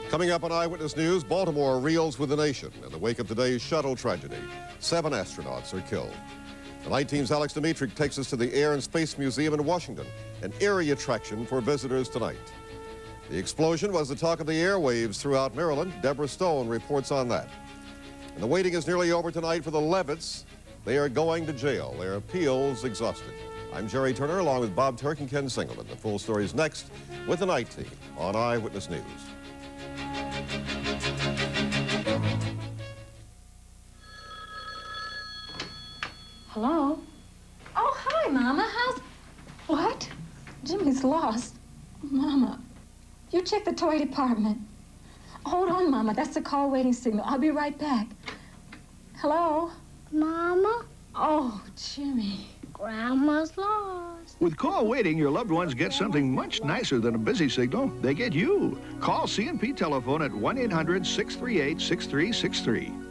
Coming up on Eyewitness News, Baltimore reels with the nation in the wake of today's Shuttle tragedy. 7 astronauts are killed. The night team's Alex Dimitri takes us to the Air and Space Museum in Washington, an eerie attraction for visitors tonight. The explosion was the talk of the airwaves throughout Maryland. Deborah Stone reports on that. And the waiting is nearly over tonight for the Levitts. They are going to jail. Their appeals exhausted. I'm Jerry Turner, along with Bob Turk and Ken Singleton. The full story is next with the night team on Eyewitness News. Hello? Oh, hi, Mama. How's... What? Jimmy's lost. Mama, you check the toy department. Hold on, Mama. That's the call waiting signal. I'll be right back. Hello? Mama? Oh, Jimmy. Grandma's lost. With call waiting, your loved ones get something much nicer than a busy signal. They get you. Call C&P telephone at 1-800-638-6363.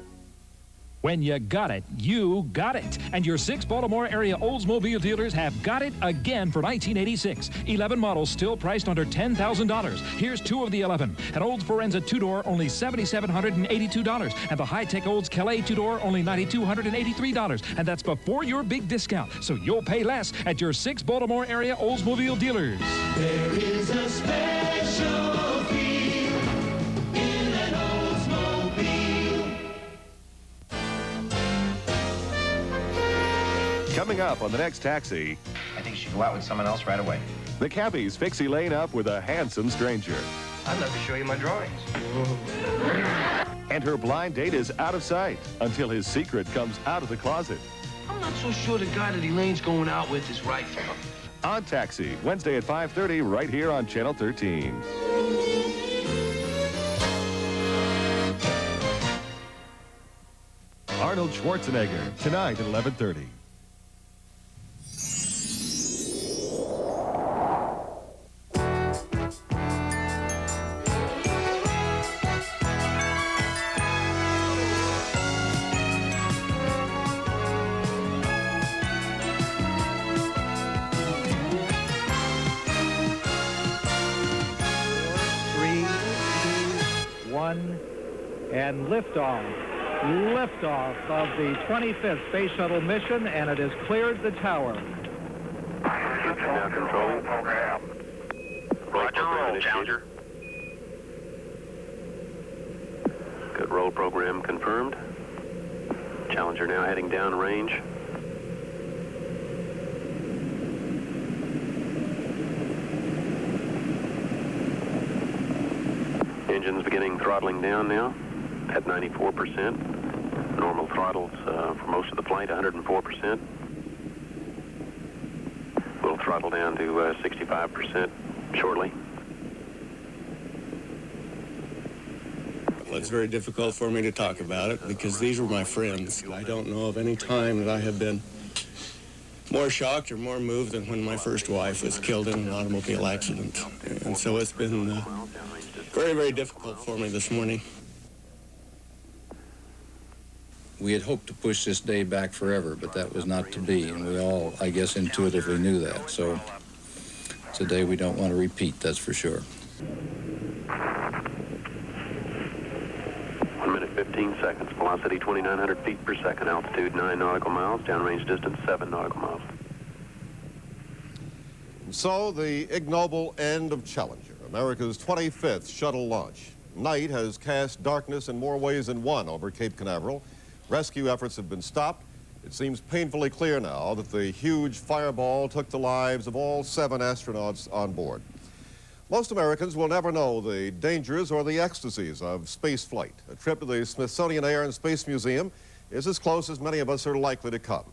When you got it, you got it. And your 6 Baltimore area Oldsmobile dealers have got it again for 1986. 11 models still priced under $10,000. Here's 2 of the 11. An Olds Forenza 2-door, only $7,782. And the high-tech Olds Calais 2-door, only $9,283. And that's before your big discount. So you'll pay less at your 6 Baltimore area Oldsmobile dealers. There is a special feel in an Oldsmobile. Coming up on the next taxi, I think she'd go out with someone else right away. the cabbies fix Elaine up with a handsome stranger. I'd love to show you my drawings. And her blind date is out of sight until his secret comes out of the closet. I'm not so sure the guy that Elaine's going out with is right for her. On Taxi, Wednesday at 5:30, right here on Channel 13. Arnold Schwarzenegger, tonight at 11:30. And liftoff of the 25th Space Shuttle mission, and it has cleared the tower. Now control. Roger, roll, Challenger. Good roll program confirmed. Challenger now heading down range. Engines beginning throttling down now at 94%. Normal throttles for most of the flight, 104%. We'll throttle down to 65% shortly. Well, it's very difficult for me to talk about it because these were my friends. I don't know of any time that I have been more shocked or more moved than when my first wife was killed in an automobile accident. And so it's been very, very difficult for me this morning. We had hoped to push this day back forever, but that was not to be, and we all, I guess, intuitively knew that. So it's a day we don't want to repeat, that's for sure. 1 minute, 15 seconds. Velocity 2,900 feet per second. Altitude 9 nautical miles. Downrange distance 7 nautical miles. And so the ignoble end of Challenger, America's 25th shuttle launch. Night has cast darkness in more ways than one over Cape Canaveral. Rescue efforts have been stopped. It seems painfully clear now that the huge fireball took the lives of all 7 astronauts on board. Most Americans will never know the dangers or the ecstasies of space flight. A trip to the Smithsonian Air and Space Museum is as close as many of us are likely to come.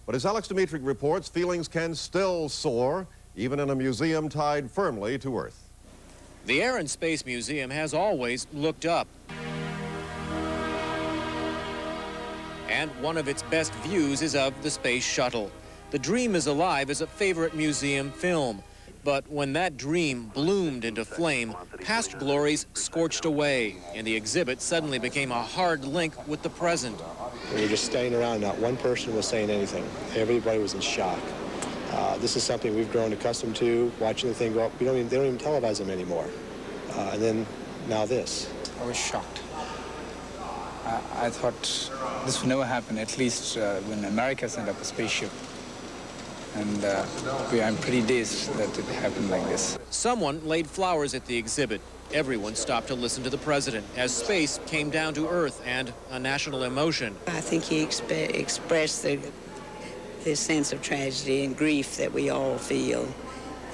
But as Alex Dimitri reports, feelings can still soar, even in a museum tied firmly to Earth. The Air and Space Museum has always looked up. And one of its best views is of the Space Shuttle. The dream is alive as a favorite museum film. But when that dream bloomed into flame, past glories scorched away, and the exhibit suddenly became a hard link with the present. We were just standing around, not one person was saying anything. Everybody was in shock. This is something we've grown accustomed to, watching the thing go up. They don't even televise them anymore. And then now this. I was shocked. I thought this would never happen, at least when America sent up a spaceship. And I'm pretty dazed that it happened like this. Someone laid flowers at the exhibit. Everyone stopped to listen to the president as space came down to Earth and a national emotion. I think he expressed the sense of tragedy and grief that we all feel.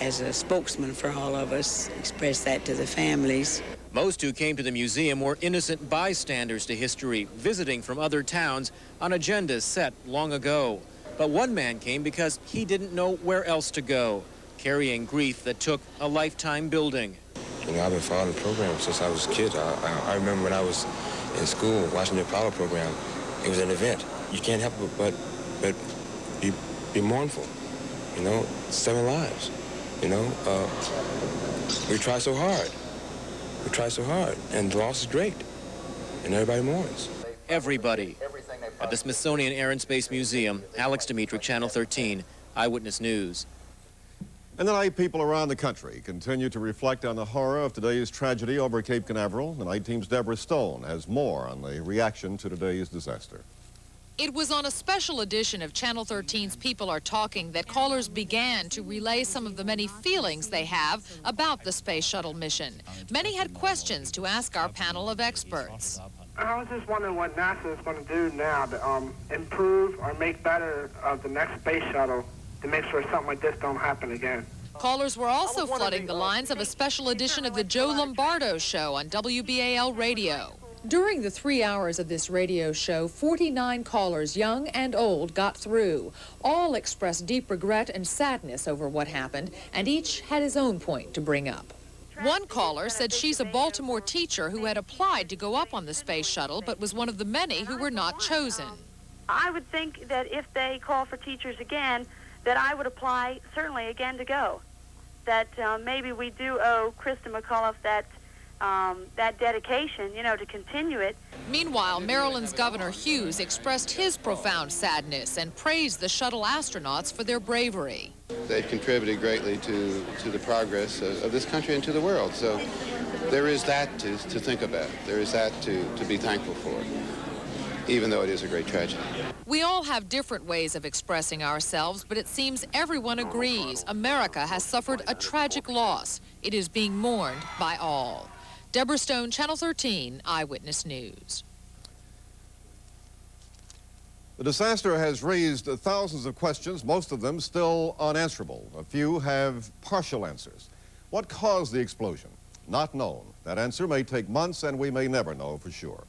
As a spokesman for all of us, expressed that to the families. Most who came to the museum were innocent bystanders to history, visiting from other towns on agendas set long ago. But one man came because he didn't know where else to go, carrying grief that took a lifetime building. You know, I've been following the program since I was a kid. I remember when I was in school watching the Apollo program. It was an event. You can't help but be mournful. You know, 7 lives. You know, we try so hard. We try so hard, and the loss is great, and everybody mourns. Everybody. At the Smithsonian Air and Space Museum, Alex Dimitrick, Channel 13, Eyewitness News. And tonight, people around the country continue to reflect on the horror of today's tragedy over Cape Canaveral. The night team's Deborah Stone has more on the reaction to today's disaster. It was on a special edition of Channel 13's People Are Talking that callers began to relay some of the many feelings they have about the Space Shuttle mission. Many had questions to ask our panel of experts. I was just wondering what NASA is going to do now to improve or make better of the next space shuttle to make sure something like this don't happen again. Callers were also flooding the lines of a special edition of the Joe Lombardo Show on WBAL Radio. During the 3 hours of this radio show, 49 callers, young and old, got through. All expressed deep regret and sadness over what happened, and each had his own point to bring up. One caller said she's a Baltimore teacher who had applied to go up on the space shuttle, but was one of the many who were not chosen. I would think that if they call for teachers again, that I would apply certainly again to go. That maybe we do owe Krista McAuliffe that dedication, you know, to continue it. Meanwhile, Maryland's Governor Hughes expressed his profound sadness and praised the shuttle astronauts for their bravery. They've contributed greatly to the progress of this country and to the world. So there is that to think about. There is that to be thankful for, even though it is a great tragedy. We all have different ways of expressing ourselves, but it seems everyone agrees America has suffered a tragic loss. It is being mourned by all. Deborah Stone, Channel 13, Eyewitness News. The disaster has raised thousands of questions, most of them still unanswerable. A few have partial answers. What caused the explosion? Not known. That answer may take months, and we may never know for sure.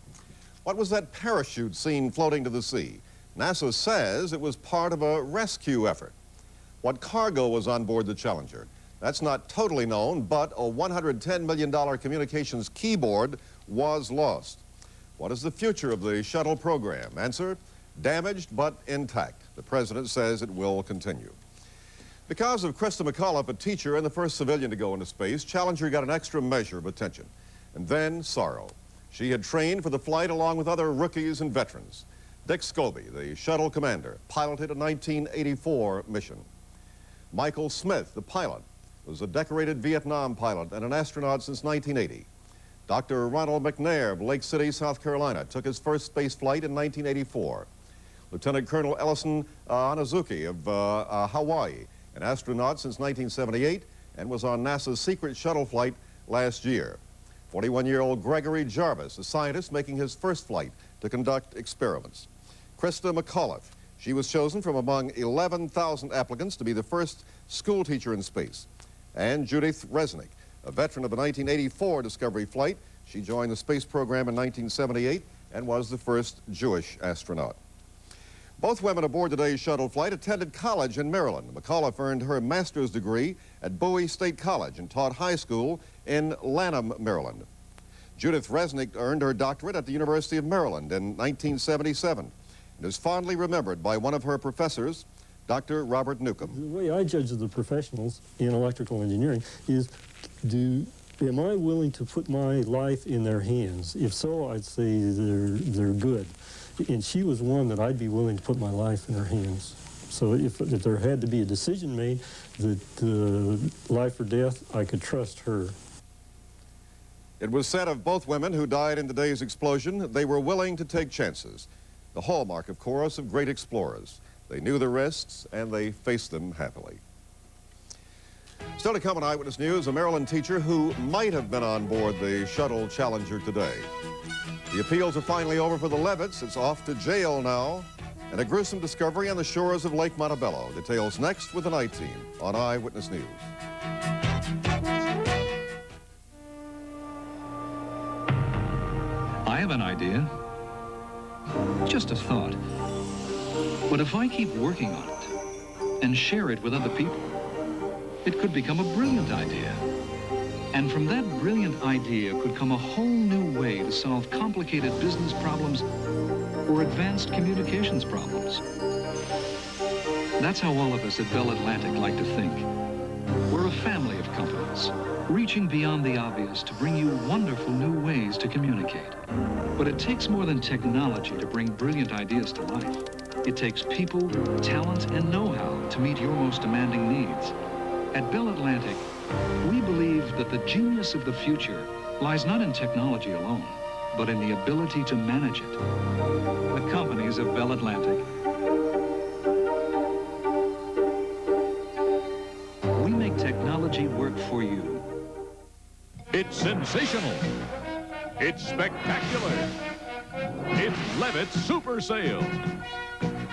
What was that parachute seen floating to the sea? NASA says it was part of a rescue effort. What cargo was on board the Challenger? That's not totally known, but a $110 million communications keyboard was lost. What is the future of the shuttle program? Answer, damaged but intact. The president says it will continue. Because of Krista McAuliffe, a teacher and the first civilian to go into space, Challenger got an extra measure of attention. And then sorrow. She had trained for the flight along with other rookies and veterans. Dick Scobie, the shuttle commander, piloted a 1984 mission. Michael Smith, the pilot, was a decorated Vietnam pilot and an astronaut since 1980. Dr. Ronald McNair of Lake City, South Carolina, took his first space flight in 1984. Lieutenant Colonel Ellison Anazuki of Hawaii, an astronaut since 1978, and was on NASA's secret shuttle flight last year. 41-year-old Gregory Jarvis, a scientist making his first flight to conduct experiments. Krista McAuliffe, she was chosen from among 11,000 applicants to be the first school teacher in space. And Judith Resnick, a veteran of the 1984 Discovery flight. She joined the space program in 1978 and was the first Jewish astronaut. Both women aboard today's shuttle flight attended college in Maryland. McAuliffe earned her master's degree at Bowie State College and taught high school in Lanham, Maryland. Judith Resnick earned her doctorate at the University of Maryland in 1977 and is fondly remembered by one of her professors, Dr. Robert Newcomb. The way I judge the professionals in electrical engineering is, am I willing to put my life in their hands? If so, I'd say they're good. And she was one that I'd be willing to put my life in her hands. So if there had to be a decision made that life or death, I could trust her. It was said of both women who died in today's explosion, they were willing to take chances. The hallmark, of course, of great explorers. They knew the risks, and they faced them happily. Still to come on Eyewitness News, a Maryland teacher who might have been on board the Shuttle Challenger today. The appeals are finally over for the Levitts. It's off to jail now. And a gruesome discovery on the shores of Lake Montebello. Details next with the night team on Eyewitness News. I have an idea. Just a thought. But if I keep working on it and share it with other people, it could become a brilliant idea. And from that brilliant idea could come a whole new way to solve complicated business problems or advanced communications problems. That's how all of us at Bell Atlantic like to think. We're a family of companies, reaching beyond the obvious to bring you wonderful new ways to communicate. But it takes more than technology to bring brilliant ideas to life. It takes people, talent, and know-how to meet your most demanding needs. At Bell Atlantic, we believe that the genius of the future lies not in technology alone, but in the ability to manage it. The companies of Bell Atlantic. We make technology work for you. It's sensational. It's spectacular. It's Levitt's Super Sales.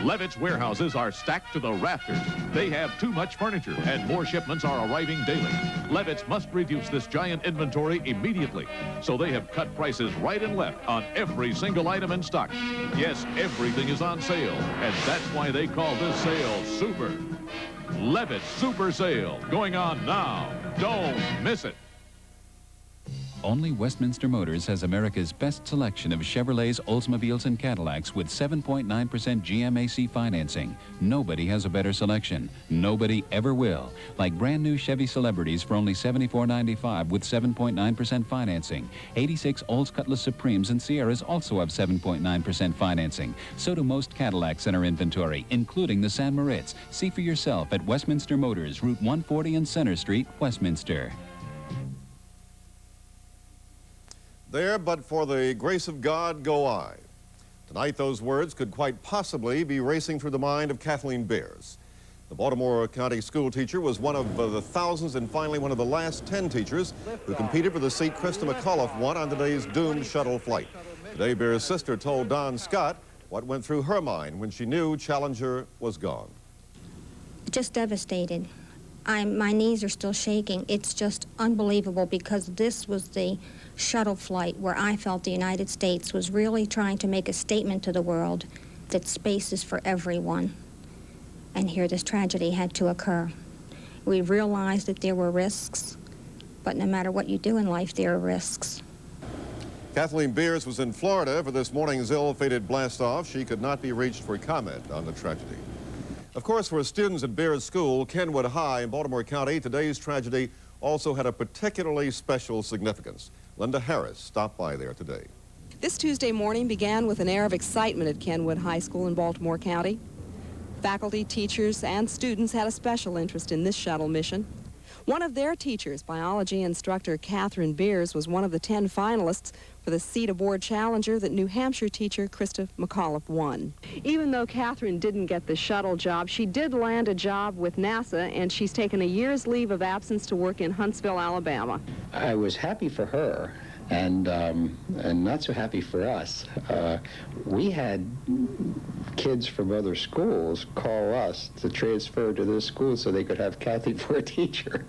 Levitt's warehouses are stacked to the rafters. They have too much furniture, and more shipments are arriving daily. Levitt's must reduce this giant inventory immediately, so they have cut prices right and left on every single item in stock. Yes, everything is on sale, and that's why they call this sale Super. Levitt's Super Sale, going on now. Don't miss it. Only Westminster Motors has America's best selection of Chevrolets, Oldsmobiles, and Cadillacs with 7.9% GMAC financing. Nobody has a better selection. Nobody ever will. Like brand new Chevy Celebrities for only $74.95 with 7.9% financing. 86 Olds Cutlass Supremes and Sierras also have 7.9% financing. So do most Cadillacs in our inventory, including the San Moritz. See for yourself at Westminster Motors, Route 140 and Center Street, Westminster. There, but for the grace of God, go I. Tonight, those words could quite possibly be racing through the mind of Kathleen Beers. The Baltimore County school teacher was one of the thousands and finally one of the last 10 teachers who competed for the seat Krista McAuliffe won on today's doomed shuttle flight. Today, Beers' sister told Don Scott what went through her mind when she knew Challenger was gone. Just devastated. My knees are still shaking. It's just unbelievable because this was the shuttle flight where I felt the United States was really trying to make a statement to the world that space is for everyone. And here this tragedy had to occur. We realized that there were risks, but no matter what you do in life, there are risks. Kathleen Beers was in Florida for this morning's ill-fated blast-off. She could not be reached for comment on the tragedy. Of course, for students at Beers School, Kenwood High in Baltimore County, today's tragedy also had a particularly special significance. Linda Harris stopped by there today. This Tuesday morning began with an air of excitement at Kenwood High School in Baltimore County. Faculty, teachers, and students had a special interest in this shuttle mission. One of their teachers, biology instructor Catherine Beers, was one of the 10 finalists for the seat aboard Challenger that New Hampshire teacher Krista McAuliffe won. Even though Catherine didn't get the shuttle job, she did land a job with NASA, and she's taken a year's leave of absence to work in Huntsville, Alabama. I was happy for her, and not so happy for us. We had kids from other schools call us to transfer to this school so they could have Kathy for a teacher.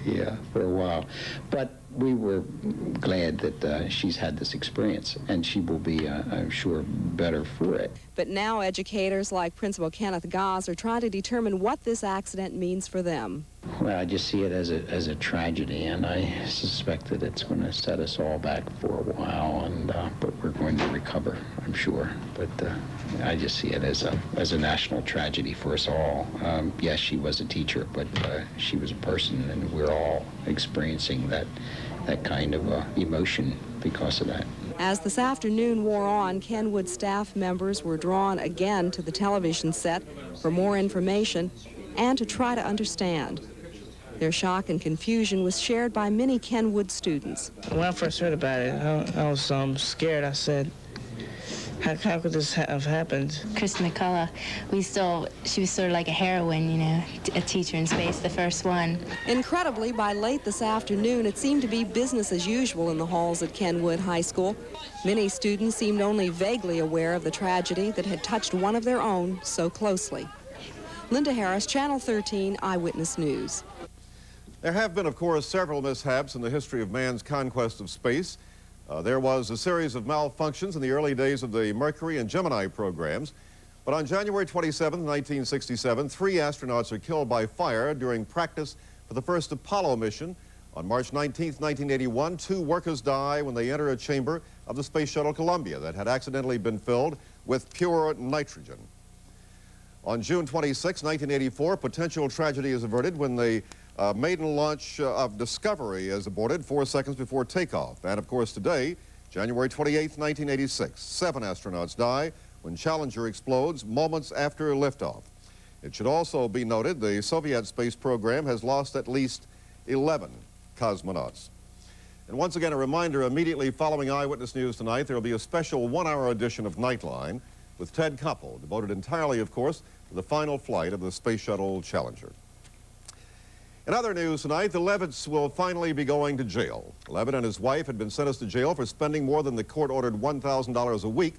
Yeah, for a while. But we were glad that she's had this experience, and she will be, I'm sure, better for it. But now educators like Principal Kenneth Goss are trying to determine what this accident means for them. Well, I just see it as a tragedy, and I suspect that it's going to set us all back for a while, and but we're going to recover, I'm sure. But I just see it as a national tragedy for us all. Yes, she was a teacher, but she was a person, and we're all experiencing that kind of emotion because of that. As this afternoon wore on, Kenwood staff members were drawn again to the television set for more information and to try to understand. Their shock and confusion was shared by many Kenwood students. When I first heard about it, I was scared. I said, how could this have happened? Chris McCullough, she was sort of like a heroine, you know, a teacher in space, the first one. Incredibly, by late this afternoon, it seemed to be business as usual in the halls at Kenwood High School. Many students seemed only vaguely aware of the tragedy that had touched one of their own so closely. Linda Harris, Channel 13 Eyewitness News. There have been, of course, several mishaps in the history of man's conquest of space. There was a series of malfunctions in the early days of the Mercury and Gemini programs. But on January 27, 1967, 3 astronauts are killed by fire during practice for the first Apollo mission. On March 19, 1981, 2 workers die when they enter a chamber of the Space Shuttle Columbia that had accidentally been filled with pure nitrogen. On June 26, 1984, potential tragedy is averted when the maiden launch of Discovery is aborted 4 seconds before takeoff. And of course today, January 28, 1986, 7 astronauts die when Challenger explodes moments after liftoff. It should also be noted the Soviet space program has lost at least 11 cosmonauts. And once again, a reminder, immediately following Eyewitness News tonight, there will be a special 1-hour edition of Nightline with Ted Koppel, devoted entirely, of course, to the final flight of the Space Shuttle Challenger. In other news tonight, the Levitts will finally be going to jail. Levitt and his wife had been sentenced to jail for spending more than the court-ordered $1,000 a week.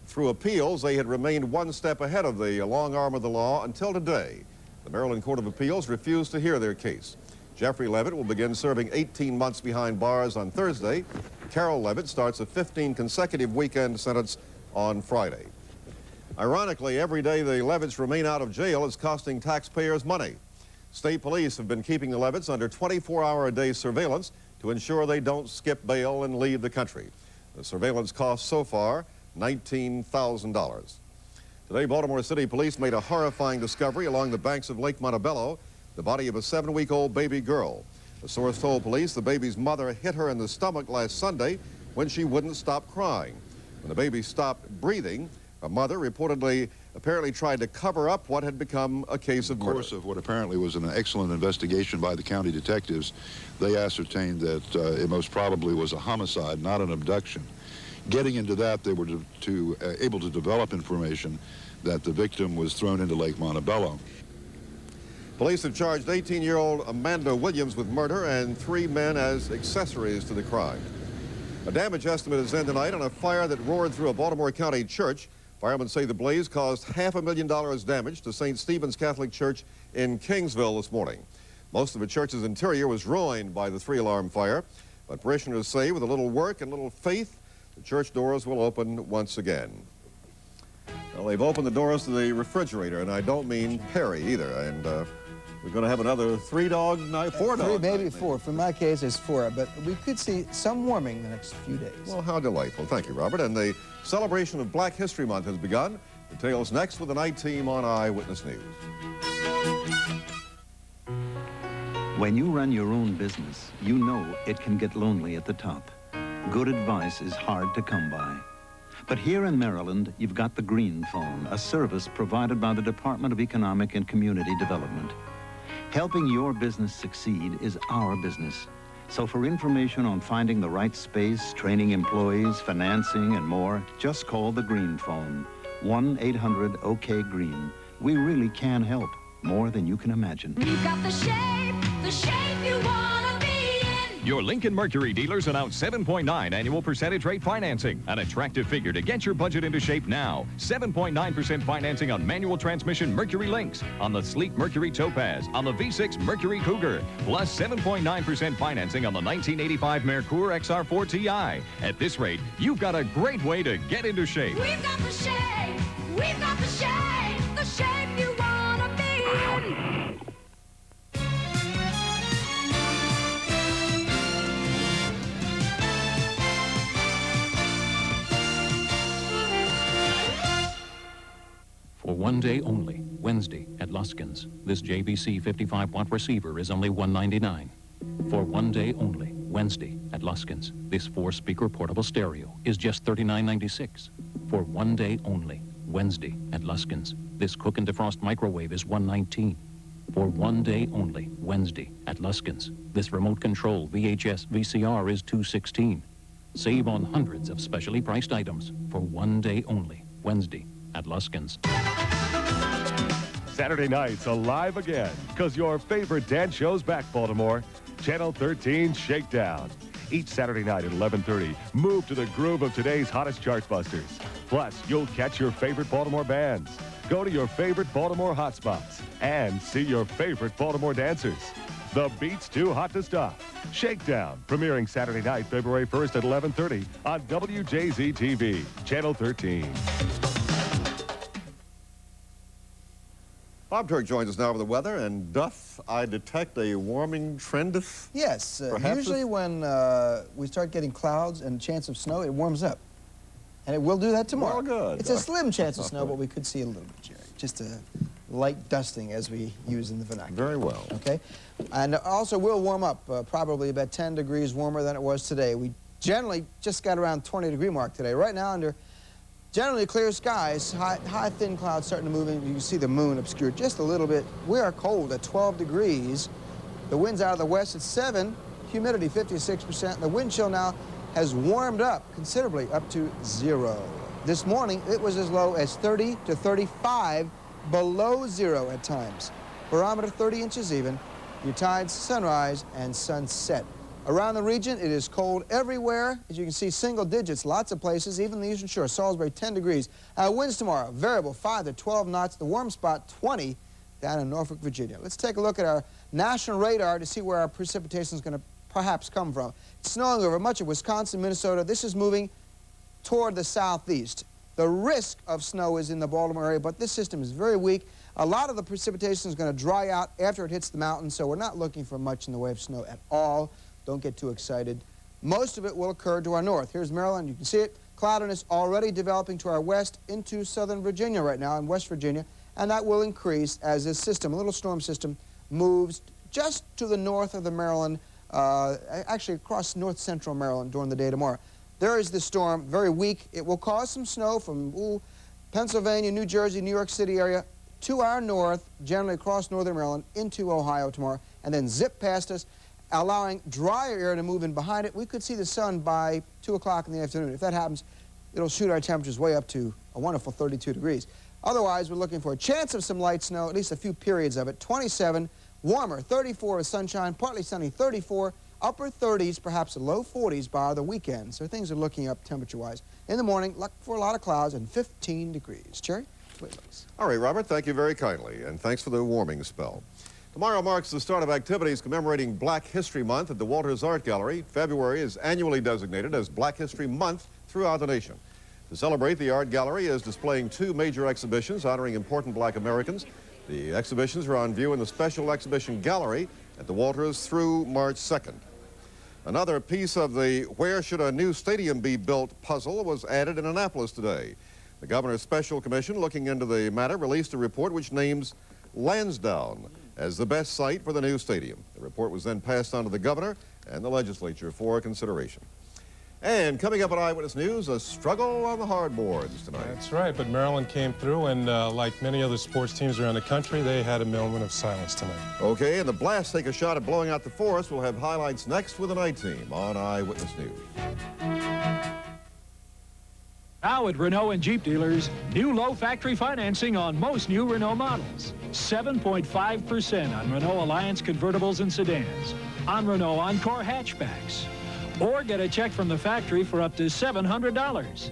Through appeals, they had remained one step ahead of the long arm of the law until today. The Maryland Court of Appeals refused to hear their case. Jeffrey Levitt will begin serving 18 months behind bars on Thursday. Carol Levitt starts a 15 consecutive weekend sentence on Friday. Ironically, every day the Levitts remain out of jail is costing taxpayers money. State police have been keeping the Levitts under 24-hour-a-day surveillance to ensure they don't skip bail and leave the country. The surveillance costs so far $19,000. Today, Baltimore City police made a horrifying discovery along the banks of Lake Montebello, the body of a 7-week-old baby girl. The source told police the baby's mother hit her in the stomach last Sunday when she wouldn't stop crying. When the baby stopped breathing, her mother apparently tried to cover up what had become a case of murder. In the course of what apparently was an excellent investigation by the county detectives, they ascertained that it most probably was a homicide, not an abduction. Getting into that, they were able to develop information that the victim was thrown into Lake Montebello. Police have charged 18-year-old Amanda Williams with murder and 3 men as accessories to the crime. A damage estimate is in tonight on a fire that roared through a Baltimore County church. Firemen say the blaze caused $500,000 damage to St. Stephen's Catholic Church in Kingsville this morning. Most of the church's interior was ruined by the 3-alarm fire, but parishioners say with a little work and a little faith, the church doors will open once again. Well, they've opened the doors to the refrigerator, and I don't mean Harry either. And we're going to have another 3-dog night, 4 dogs. 3, maybe 4. For my case, it's 4. But we could see some warming the next few days. Well, how delightful. Thank you, Robert. And the celebration of Black History Month has begun. Details next with the night team on Eyewitness News. When you run your own business, you know it can get lonely at the top. Good advice is hard to come by. But here in Maryland, you've got the Green Phone, a service provided by the Department of Economic and Community Development. Helping your business succeed is our business. So for information on finding the right space, training employees, financing, and more, just call the Green Phone, 1-800-OK-GREEN. We really can help, more than you can imagine. We've got the shape you want to be in. Your Lincoln Mercury dealers announce 7.9 annual percentage rate financing. An attractive figure to get your budget into shape now. 7.9% financing on manual transmission Mercury Lynx, on the sleek Mercury Topaz, on the V6 Mercury Cougar, plus 7.9% financing on the 1985 Mercure XR4 Ti. At this rate, you've got a great way to get into shape. We've got the shape the shape you want to be in. For one day only, Wednesday at Luskin's, this JVC 55-watt receiver is only $199. For one day only, Wednesday at Luskin's, this 4-speaker portable stereo is just $39.96. For one day only, Wednesday at Luskin's, this cook and defrost microwave is $119. For one day only, Wednesday, at Luskin's. This remote control VHS VCR is $216. Save on hundreds of specially priced items for one day only, Wednesday, at Luskin's. Saturday night's alive again, because your favorite dance show's back, Baltimore. Channel 13 Shakedown. Each Saturday night at 11:30, move to the groove of today's hottest chart busters. Plus, you'll catch your favorite Baltimore bands, go to your favorite Baltimore hotspots, and see your favorite Baltimore dancers. The beat's too hot to stop. Shakedown, premiering Saturday night, February 1st at 11:30 on WJZ-TV, Channel 13. Bob Turk joins us now with the weather, and doth I detect a warming trend? Yes, usually when we start getting clouds and chance of snow, it warms up. And it will do that tomorrow. Well, good. It's a slim chance of snow, but we could see a little bit, Jerry. Just a light dusting, as we use in the vernacular. Very well. Okay? And also will warm up, probably about 10 degrees warmer than it was today. We generally just got around 20-degree mark today. Right now, under generally clear skies, high thin clouds starting to move in. You can see the moon obscured just a little bit. We are cold at 12 degrees. The wind's out of the west at 7, humidity 56%. The wind chill now has warmed up considerably up to 0. This morning, it was as low as 30 to 35 below 0 at times. Barometer 30 inches even. Your tides, sunrise and sunset. Around the region, it is cold everywhere. As you can see, single digits, lots of places, even the eastern shore. Salisbury, 10 degrees. Winds tomorrow, variable, 5 to 12 knots. The warm spot, 20 down in Norfolk, Virginia. Let's take a look at our national radar to see where our precipitation is going to perhaps come from. It's snowing over much of Wisconsin, Minnesota. This is moving toward the southeast. The risk of snow is in the Baltimore area, but this system is very weak. A lot of the precipitation is going to dry out after it hits the mountains, so we're not looking for much in the way of snow at all. Don't get too excited. Most of it will occur to our north. Here's Maryland. You can see it. Cloudiness already developing to our west into southern Virginia right now, and West Virginia, and that will increase as this system, a little storm system, moves just to the north of the Maryland, actually across north-central Maryland during the day tomorrow. There is this storm, very weak. It will cause some snow from Pennsylvania, New Jersey, New York City area to our north, generally across northern Maryland, into Ohio tomorrow, and then zip past us, allowing drier air to move in behind it. We could see the sun by 2 o'clock in the afternoon. If that happens, it'll shoot our temperatures way up to a wonderful 32 degrees. Otherwise, we're looking for a chance of some light snow, at least a few periods of it. 27, warmer, 34 with sunshine, partly sunny, 34, upper 30s, perhaps low 40s by the weekend. So things are looking up temperature-wise. In the morning, look for a lot of clouds and 15 degrees. Cherry? All right, Robert, thank you very kindly, and thanks for the warming spell. Tomorrow marks the start of activities commemorating Black History Month at the Walters Art Gallery. February is annually designated as Black History Month throughout the nation. To celebrate, the Art Gallery is displaying 2 major exhibitions honoring important Black Americans. The exhibitions are on view in the Special Exhibition Gallery at the Walters through March 2nd. Another piece of the "Where should a new stadium be built" puzzle was added in Annapolis today. The Governor's Special Commission looking into the matter released a report which names Lansdowne as the best site for the new stadium. The report was then passed on to the governor and the legislature for consideration. And coming up on Eyewitness News, a struggle on the hardboards tonight. That's right, but Maryland came through, and like many other sports teams around the country, they had a moment of silence tonight. Okay, and the Blast take a shot at blowing out the Forest. We'll have highlights next with the night team on Eyewitness News. Now at Renault and Jeep dealers, new low factory financing on most new Renault models. 7.5% on Renault Alliance convertibles and sedans, on Renault Encore hatchbacks. Or get a check from the factory for up to $700.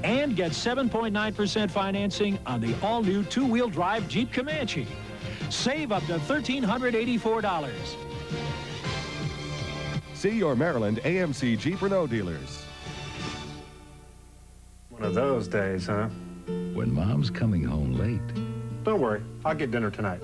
And get 7.9% financing on the all-new 2-wheel drive Jeep Comanche. Save up to $1,384. See your Maryland AMC Jeep Renault dealers. One of those days, huh? When Mom's coming home late. Don't worry, I'll get dinner tonight.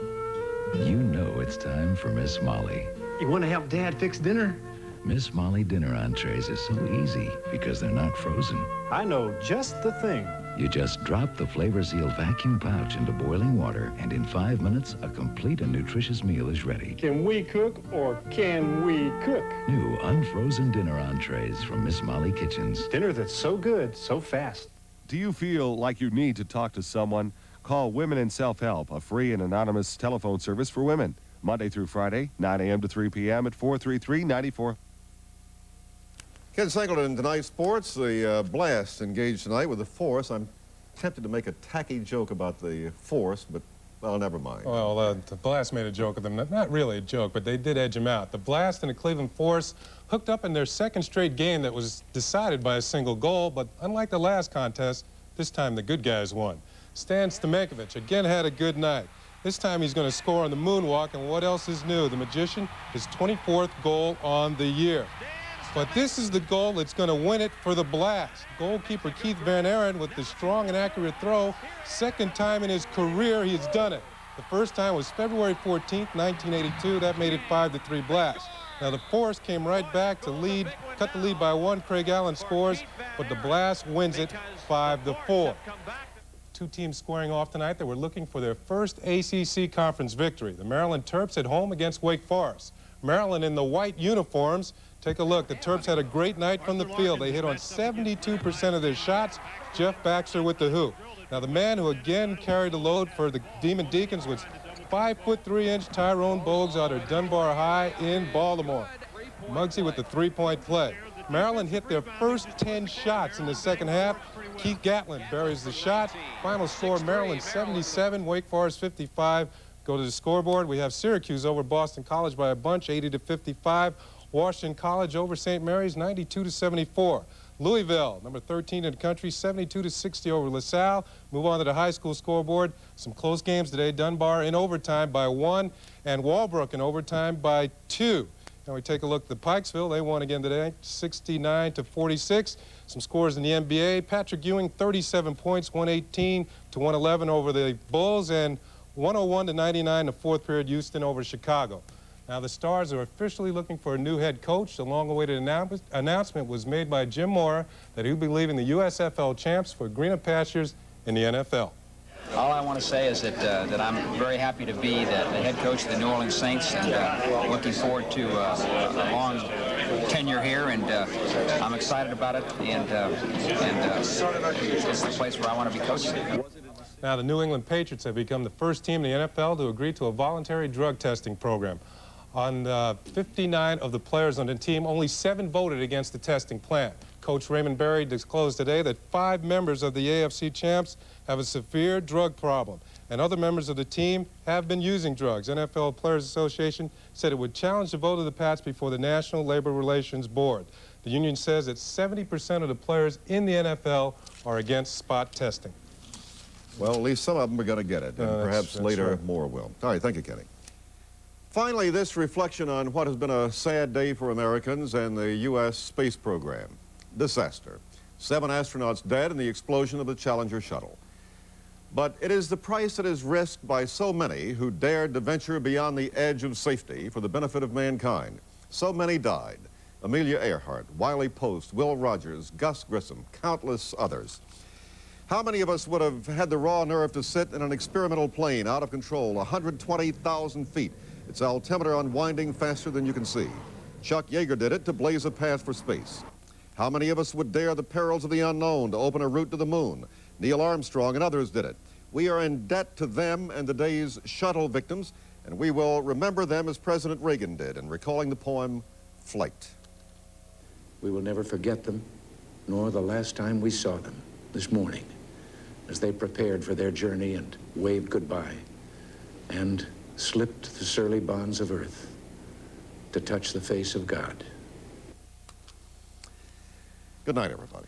You know it's time for Miss Molly. You want to help Dad fix dinner? Miss Molly dinner entrees is so easy because they're not frozen. I know just the thing. You just drop the Flavor Seal vacuum pouch into boiling water, and in 5 minutes, a complete and nutritious meal is ready. Can we cook or can we cook? New unfrozen dinner entrees from Miss Molly Kitchens. Dinner that's so good, so fast. Do you feel like you need to talk to someone? Call Women in Self-Help, a free and anonymous telephone service for women. Monday through Friday, 9 a.m. to 3 p.m. at 433-94. Ken Singleton, tonight's sports. The Blast engaged tonight with the Force. I'm tempted to make a tacky joke about the Force, but, well, never mind. Well, the Blast made a joke of them. Not really a joke, but they did edge them out. The Blast and the Cleveland Force hooked up in their second straight game that was decided by a single goal, but unlike the last contest, this time the good guys won. Stan Stamenkovic again had a good night. This time he's going to score on the moonwalk, and what else is new? The Magician, his 24th goal on the year. But this is the goal that's going to win it for the Blast. Goalkeeper Keith Van Aaron with the strong and accurate throw. Second time in his career he's done it. The first time was February 14th, 1982. That made it 5-3 Blast. Now the Force came right back to lead, cut the lead by one. Craig Allen scores, but the Blast wins it 5-4. Two teams squaring off tonight that were looking for their first ACC conference victory. The Maryland Terps at home against Wake Forest. Maryland in the white uniforms. Take a look. The Terps had a great night from the field. They hit on 72% of their shots. Jeff Baxter with the hoop. Now the man who again carried the load for the Demon Deacons was 5'3" Tyrone Bogues out of Dunbar High in Baltimore. Muggsy with the three-point play. Maryland hit their first 10 shots in the second half. Keith Gatlin buries the shot. Final score, Maryland 77, Wake Forest 55. Go to the scoreboard. We have Syracuse over Boston College by a bunch, 80-55. Washington College over St. Mary's, 92-74. Louisville, number 13 in the country, 72-60 over LaSalle. Move on to the high school scoreboard. Some close games today. Dunbar in overtime by 1, and Walbrook in overtime by 2. Now we take a look at the Pikesville. They won again today, 69-46. Some scores in the NBA. Patrick Ewing, 37 points, 118-111 over the Bulls, and 101-99 the fourth period, Houston over Chicago. Now the Stars are officially looking for a new head coach. The long-awaited announcement was made by Jim Mora that he'll be leaving the USFL champs for greener pastures in the NFL. All I want to say is that I'm very happy to be the head coach of the New Orleans Saints, and looking forward to a long tenure here, and I'm excited about it, and it's the place where I want to be coaching. Now the New England Patriots have become the first team in the NFL to agree to a voluntary drug testing program. On 59 of the players on the team, only 7 voted against the testing plan. Coach Raymond Berry disclosed today that 5 members of the AFC champs have a severe drug problem, and other members of the team have been using drugs. NFL Players Association said it would challenge the vote of the Pats before the National Labor Relations Board. The union says that 70% of the players in the NFL are against spot testing. Well, at least some of them are going to get it, and perhaps later right. more will. All right, thank you, Kenny. Finally, this reflection on what has been a sad day for Americans and the U.S. space program. Disaster. 7 astronauts dead in the explosion of the Challenger shuttle. But it is the price that is risked by so many who dared to venture beyond the edge of safety for the benefit of mankind. So many died. Amelia Earhart, Wiley Post, Will Rogers, Gus Grissom, countless others. How many of us would have had the raw nerve to sit in an experimental plane out of control, 120,000 feet, its altimeter unwinding faster than you can see? Chuck Yeager did it to blaze a path for space. How many of us would dare the perils of the unknown to open a route to the moon? Neil Armstrong and others did it. We are in debt to them and today's shuttle victims, and we will remember them as President Reagan did in recalling the poem, Flight. We will never forget them, nor the last time we saw them this morning, as they prepared for their journey and waved goodbye and slipped the surly bonds of earth to touch the face of God. Good night, everybody.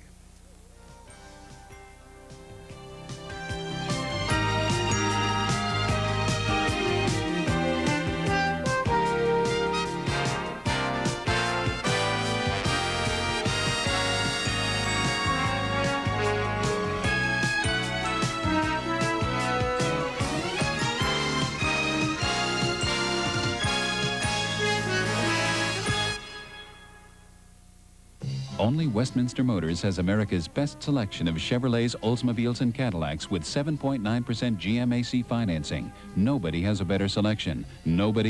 Only Westminster Motors has America's best selection of Chevrolets, Oldsmobiles, and Cadillacs with 7.9% GMAC financing. Nobody has a better selection. Nobody